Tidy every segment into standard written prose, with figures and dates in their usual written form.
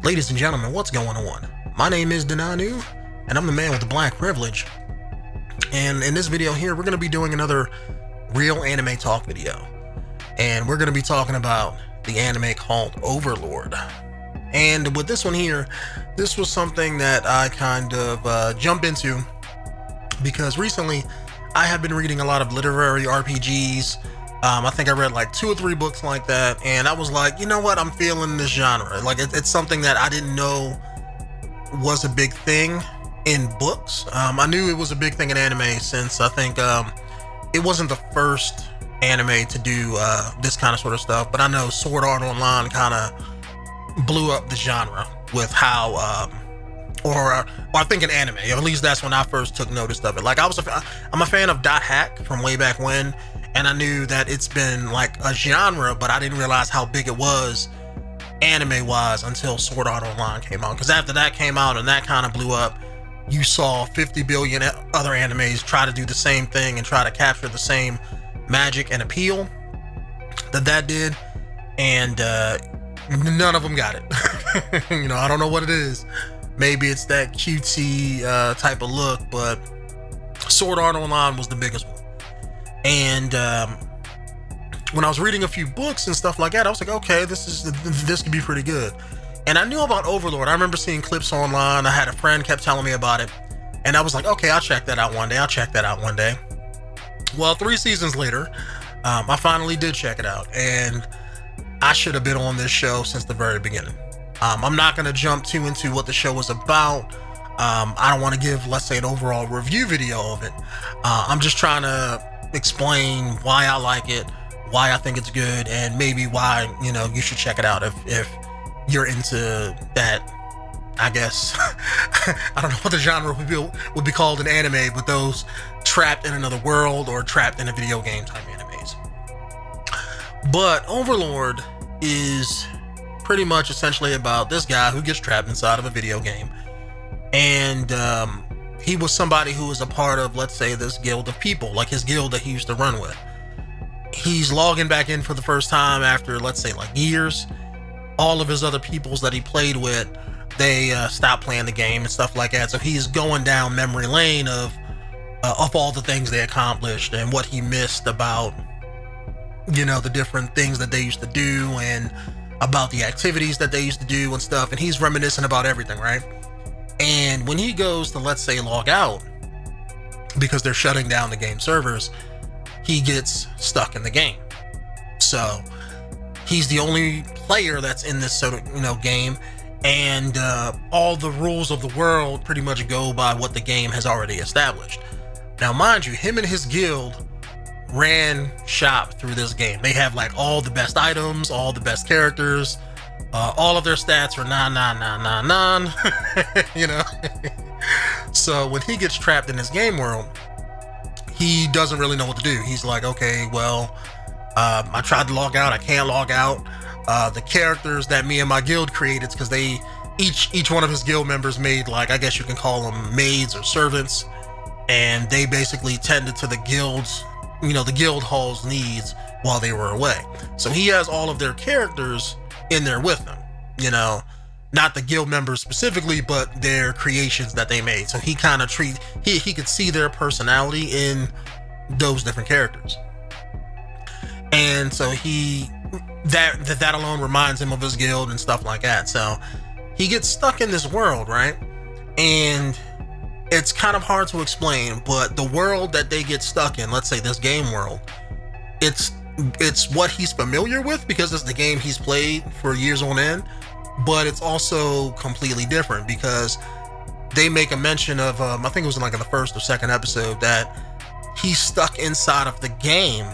Ladies and gentlemen, what's going on? My name is Denanu, and I'm the man with the black privilege. And in this video here, we're going to be doing another real anime talk video. And we're going to be talking about the anime called Overlord. And with this one here, this was something that I kind of jumped into because recently I have been reading a lot of literary RPGs. I think I read like 2 or 3 books like that, and I was like, you know what, I'm feeling this genre. Like it's something that I didn't know was a big thing in books. I knew it was a big thing in anime since I think it wasn't the first anime to do this kind of sort of stuff, but I know Sword Art Online kind of blew up the genre with how or I think in anime, or at least that's when I first took notice of it. Like I'm a fan of Dot Hack from way back when, and I knew that it's been like a genre, but I didn't realize how big it was anime wise until Sword Art Online came out. Because after that came out and that kind of blew up, you saw 50 billion other animes try to do the same thing and try to capture the same magic and appeal that did, and none of them got it. You know, I don't know what it is. Maybe it's that cutesy type of look, but Sword Art Online was the biggest one. And when I was reading a few books and stuff like that, I was like, okay, this could be pretty good. And I knew about Overlord. I remember seeing clips online. I had a friend kept telling me about it, and I was like, okay, I'll check that out one day. Well, 3 seasons later, I finally did check it out, and I should have been on this show since the very beginning. I'm not going to jump too into what the show was about. I don't want to give, let's say, an overall review video of it. I'm just trying to explain why I like it, why I think it's good, and maybe why, you know, you should check it out if you're into that. I guess I don't know what the genre would be called in anime, but those trapped in another world or trapped in a video game type animes. But Overlord is pretty much essentially about this guy who gets trapped inside of a video game, and he was somebody who was a part of, let's say, this guild of people, like his guild that he used to run with. He's logging back in for the first time after, let's say, like years. All of his other peoples that he played with, they stopped playing the game and stuff like that. So he's going down memory lane of all the things they accomplished and what he missed about, you know, the different things that they used to do and about the activities that they used to do and stuff. And he's reminiscing about everything, right? And when he goes to, let's say, log out because they're shutting down the game servers, he gets stuck in the game. So he's the only player that's in this sort of, you know, game, and all the rules of the world pretty much go by what the game has already established. Now, mind you, him and his guild ran shop through this game. They have like all the best items, all the best characters. All of their stats are 9. You know. So when he gets trapped in this game world, he doesn't really know what to do. He's like, okay, well, I tried to log out, I can't log out. The characters that me and my guild created, because they each one of his guild members made, like, I guess you can call them maids or servants, and they basically tended to the guild's, you know, the guild hall's needs while they were away. So he has all of their characters in there with them, you know, not the guild members specifically, but their creations that they made. So he kind of he could see their personality in those different characters. And so that alone reminds him of his guild and stuff like that. So he gets stuck in this world, right? And it's kind of hard to explain, but the world that they get stuck in, let's say this game world, it's what he's familiar with because it's the game he's played for years on end, but it's also completely different because they make a mention of, I think it was like in the first or second episode, that he's stuck inside of the game,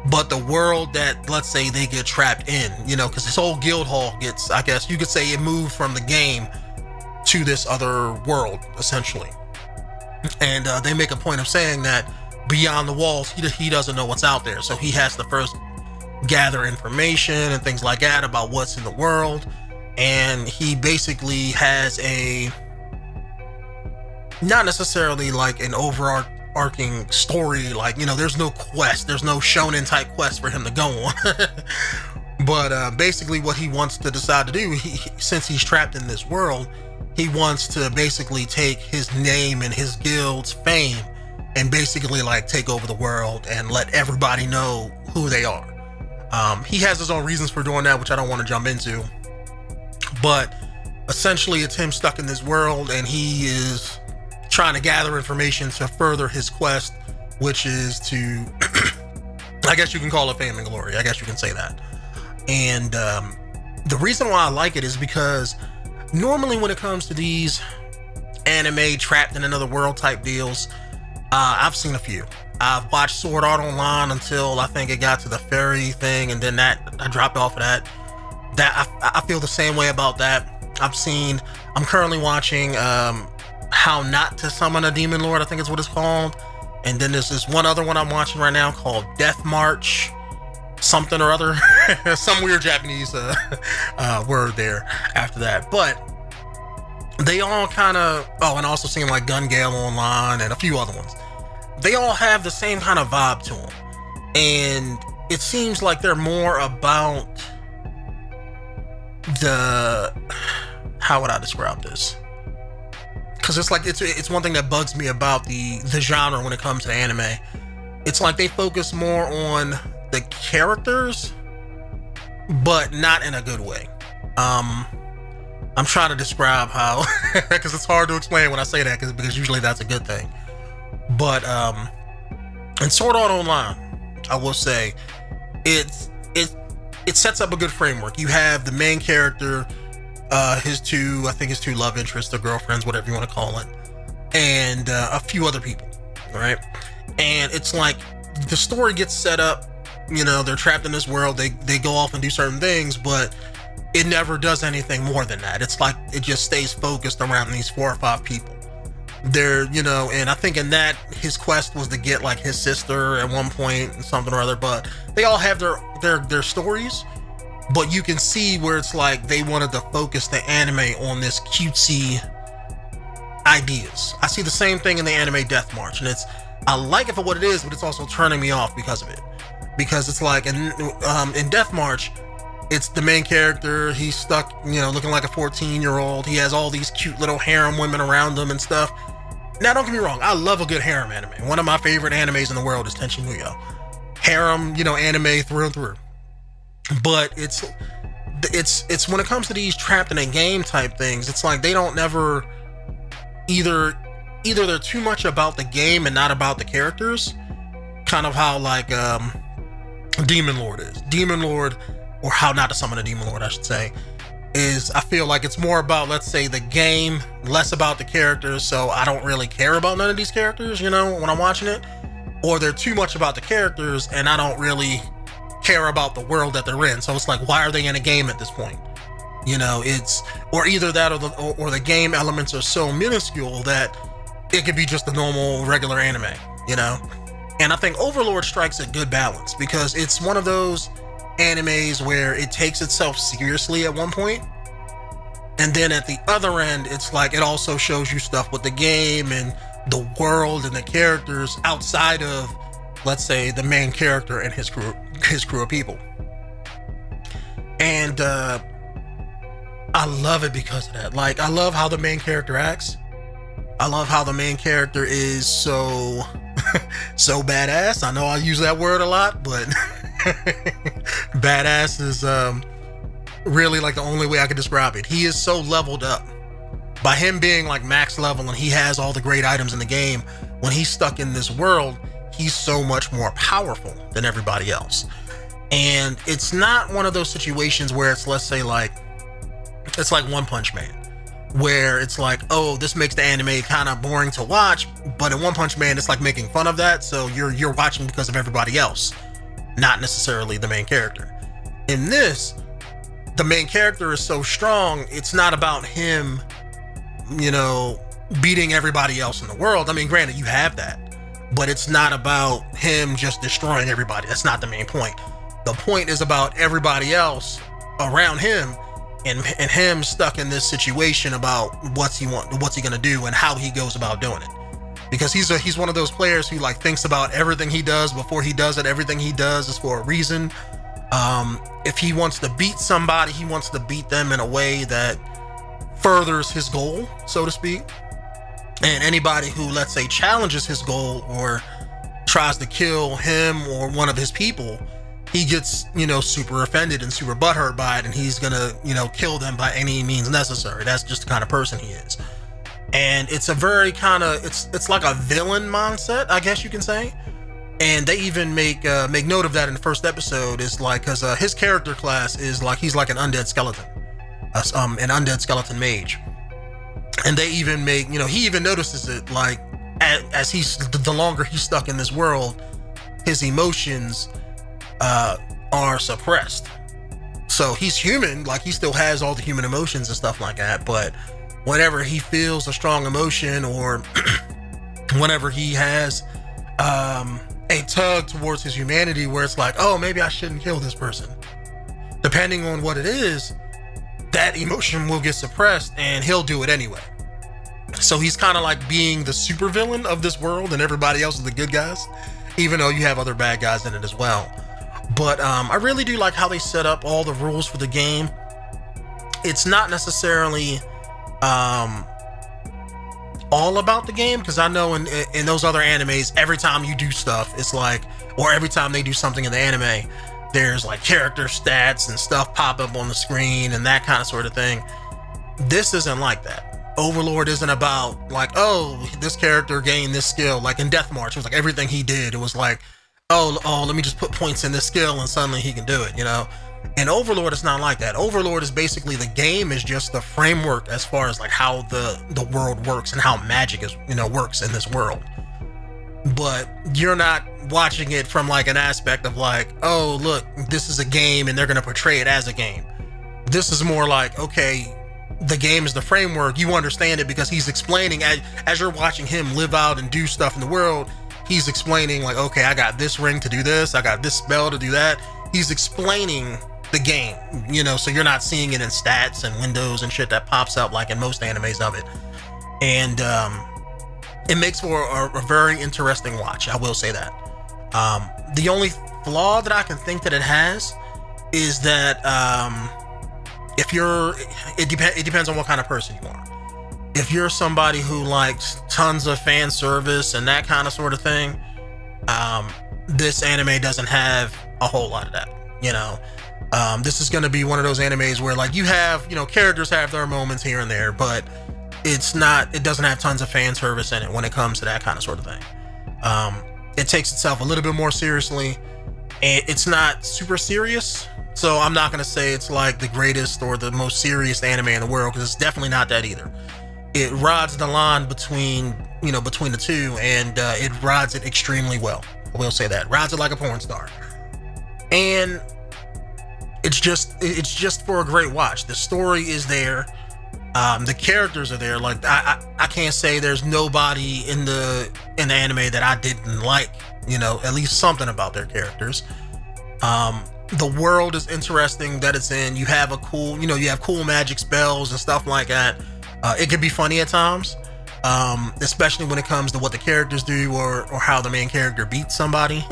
but the world that, let's say, they get trapped in, you know, because his whole guild hall gets, I guess you could say, it moved from the game to this other world, essentially. And they make a point of saying that beyond the walls, he doesn't know what's out there. So he has to first gather information and things like that about what's in the world. And he basically has not necessarily like an overarching story, like, you know, there's no quest, there's no shonen type quest for him to go on. But basically what he wants to decide to do, since he's trapped in this world, he wants to basically take his name and his guild's fame and basically like take over the world and let everybody know who they are. He has his own reasons for doing that, which I don't want to jump into, but essentially it's him stuck in this world and he is trying to gather information to further his quest, which is to I guess you can call it fame and glory. I guess you can say that. And the reason why I like it is because normally when it comes to these anime trapped in another world type deals, I've seen a few. I've watched Sword Art Online until I think it got to the fairy thing, and then that I dropped off of that. I feel the same way about that. I'm currently watching How Not to Summon a Demon Lord, I think is what it's called. And then there's this one other one I'm watching right now called Death March something or other. Some weird Japanese word there after that. But they all kind of, and also seeing like Gun Gale Online and a few other ones. They all have the same kind of vibe to them. And it seems like they're more about how would I describe this? Because it's like, it's one thing that bugs me about the genre when it comes to anime. It's like they focus more on the characters, but not in a good way. I'm trying to describe how, because it's hard to explain when I say that, because usually that's a good thing. But in Sword Art Online, I will say it sets up a good framework. You have the main character, his two love interests or girlfriends, whatever you want to call it, and a few other people, right? And it's like the story gets set up, they're trapped in this world, they go off and do certain things, but it never does anything more than that. It's like it just stays focused around these 4 or 5 people. They're, and I think in that his quest was to get like his sister at one point and something or other, but they all have their stories. But you can see where it's like they wanted to focus the anime on this cutesy ideas. I see the same thing in the anime Death March, and I like it for what it is, but it's also turning me off because of it. Because it's like in Death March, it's the main character, he's stuck, looking like a 14-year-old. He has all these cute little harem women around him and stuff. Now, don't get me wrong, I love a good harem anime. One of my favorite animes in the world is Tenchi Muyo. Harem, anime through and through. But it's when it comes to these trapped in a game type things, it's like they don't never either they're too much about the game and not about the characters, kind of how like Demon Lord is. Demon Lord, or How Not to Summon a Demon Lord, I should say, is I feel like it's more about, let's say, the game, less about the characters, so I don't really care about none of these characters, when I'm watching it. Or they're too much about the characters and I don't really care about the world that they're in. So it's like, why are they in a game at this point? It's, or either that or the game elements are so minuscule that it could be just a normal regular anime, And I think Overlord strikes a good balance because it's one of those animes where it takes itself seriously at one point, and then at the other end it's like it also shows you stuff with the game and the world and the characters outside of, let's say, the main character and his crew of people. And I love it because of that. Like, I love how the main character acts. I love how the main character is so badass. I know I use that word a lot, but badass is really like the only way I could describe it. He is so leveled up. By him being like max level and he has all the great items in the game, when he's stuck in this world, he's so much more powerful than everybody else. And it's not one of those situations where it's, let's say, like, it's like One Punch Man, where it's like, oh, this makes the anime kind of boring to watch, but in One Punch Man it's like making fun of that, so you're watching because of everybody else, not necessarily the main character. In this, the main character is so strong, it's not about him, beating everybody else in the world. I mean, granted, you have that, but it's not about him just destroying everybody. That's not the main point. The point is about everybody else around him and him stuck in this situation about what's he gonna do and how he goes about doing it. Because he's one of those players who like thinks about everything he does before he does it. Everything he does is for a reason. If he wants to beat somebody, he wants to beat them in a way that furthers his goal, so to speak. And anybody who, let's say, challenges his goal or tries to kill him or one of his people, he gets, super offended and super butthurt by it, and he's gonna, kill them by any means necessary. That's just the kind of person he is. And it's a very kind of, it's like a villain mindset, I guess you can say. And they even make note of that in the first episode. Is like, because his character class is like, he's like an undead skeleton, an undead skeleton mage. And they even make, he even notices it, like, as he's, the longer he's stuck in this world, his emotions are suppressed. So he's human, like he still has all the human emotions and stuff like that, but whenever he feels a strong emotion, or whenever he has a tug towards his humanity where it's like, oh, maybe I shouldn't kill this person, depending on what it is, that emotion will get suppressed and he'll do it anyway. So he's kind of like being the supervillain of this world, and everybody else is the good guys, even though you have other bad guys in it as well. But I really do like how they set up all the rules for the game. It's not necessarily all about the game, because I know in those other animes, every time you do stuff, it's like, or every time they do something in the anime, there's like character stats and stuff pop up on the screen and that kind of sort of thing. This isn't like that. Overlord isn't about like, oh, this character gained this skill. Like in Death March, it was like everything he did, it was like, oh, let me just put points in this skill and suddenly he can do it, And Overlord is not like that. Overlord is basically, the game is just the framework as far as like how the world works and how magic is, works in this world. But you're not watching it from like an aspect of like, oh, look, this is a game and they're going to portray it as a game. This is more like, okay, the game is the framework. You understand it because he's explaining, as you're watching him live out and do stuff in the world, he's explaining like, okay, I got this ring to do this, I got this spell to do that. He's explaining the game, so you're not seeing it in stats and windows and shit that pops up like in most animes of it. And it makes for a very interesting watch, I will say that. The only flaw that I can think that it has is that it depends on what kind of person you are. If you're somebody who likes tons of fan service and that kind of sort of thing, this anime doesn't have a whole lot of that, This is going to be one of those animes where like you have, characters have their moments here and there, but it doesn't have tons of fan service in it when it comes to that kind of sort of thing. It takes itself a little bit more seriously, and it's not super serious. So I'm not going to say it's like the greatest or the most serious anime in the world, because it's definitely not that either. It rides the line between the two, and it rides it extremely well. I will say that. Rides it like a porn star. And it's just for a great watch. The story is there. The characters are there. Like I can't say there's nobody in the anime that I didn't like, at least something about their characters. The world is interesting that it's in. You have you have cool magic spells and stuff like that. It can be funny at times, especially when it comes to what the characters do or how the main character beats somebody.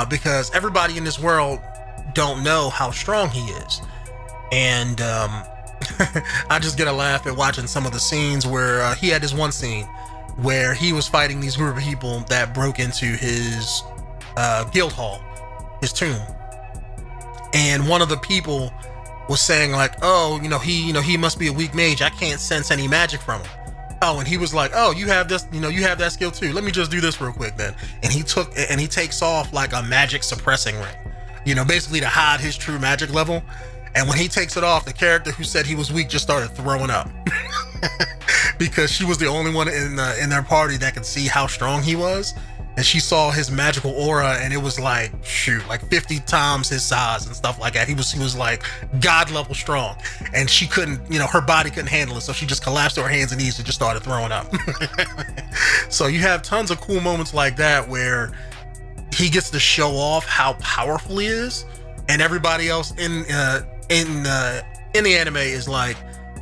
Because everybody in this world don't know how strong he is. And I just get a laugh at watching some of the scenes where he had this one scene where he was fighting these group of people that broke into his guild hall, his tomb. And one of the people was saying like, oh, he must be a weak mage. I can't sense any magic from him. Oh, and he was like, oh, you have this, you have that skill too. Let me just do this real quick then. And he takes off like a magic suppressing ring, basically to hide his true magic level. And when he takes it off, the character who said he was weak just started throwing up because she was the only one in their party that could see how strong he was. And she saw his magical aura, and it was like, like 50 times his size and stuff like that. He was like god level strong, and she couldn't, her body couldn't handle it. So she just collapsed to her hands and knees and just started throwing up. So you have tons of cool moments like that where he gets to show off how powerful he is, and everybody else in the anime is like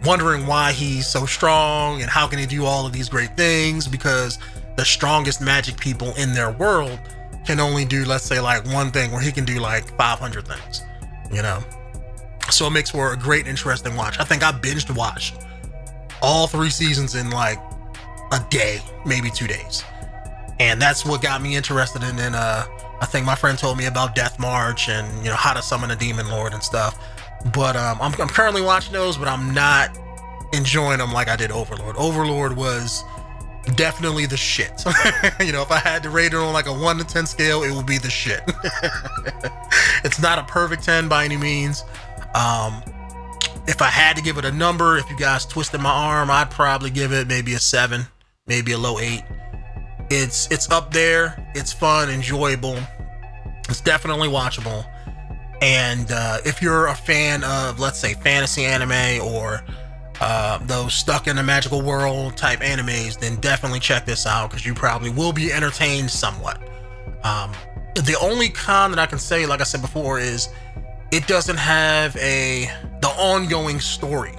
wondering why he's so strong and how can he do all of these great things, because the strongest magic people in their world can only do, let's say, like one thing where he can do like 500 things, you know? So it makes for a great, interesting watch. I think I binged watched all 3 seasons in like a day, maybe 2 days. And that's what got me interested in, I think my friend told me about Death March and, you know, how to summon a Demon Lord and stuff. But I'm currently watching those, but I'm not enjoying them like I did Overlord. Overlord was definitely the shit. You know, if I had to rate it on like a 1 to 10 scale, it would be the shit. It's not a perfect 10 by any means. If I had to give it a number, if you guys twisted my arm, I'd probably give it maybe a 7, maybe a low 8. It's up there. It's fun, enjoyable. It's definitely watchable. And if you're a fan of, let's say, fantasy anime or those stuck in a magical world type animes, then definitely check this out, because you probably will be entertained somewhat. The only con that I can say, like I said before, is it doesn't have the ongoing story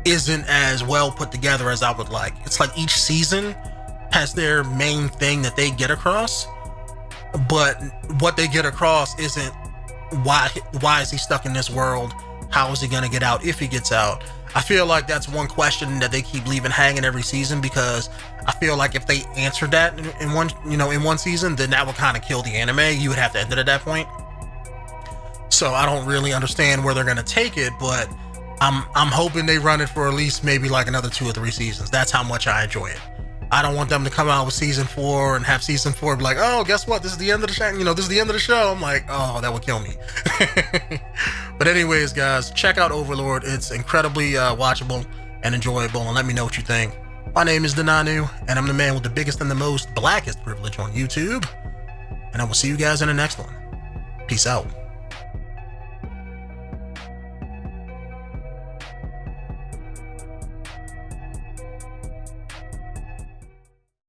isn't as well put together as I would like. It's like each season has their main thing that they get across, but what they get across isn't why is he stuck in this world? How is he gonna get out if he gets out? I feel like that's one question that they keep leaving hanging every season, because I feel like if they answered that in one season, then that would kind of kill the anime. You would have to end it at that point. So I don't really understand where they're gonna take it, but I'm hoping they run it for at least maybe like another 2 or 3 seasons. That's how much I enjoy it. I don't want them to come out with season 4 and have season 4 be like, oh, guess what? This is the end of the show. You know, this is the end of the show. I'm like, oh, that would kill me. But anyways, guys, check out Overlord. It's incredibly watchable and enjoyable. And let me know what you think. My name is Denanu, and I'm the man with the biggest and the most blackest privilege on YouTube. And I will see you guys in the next one. Peace out.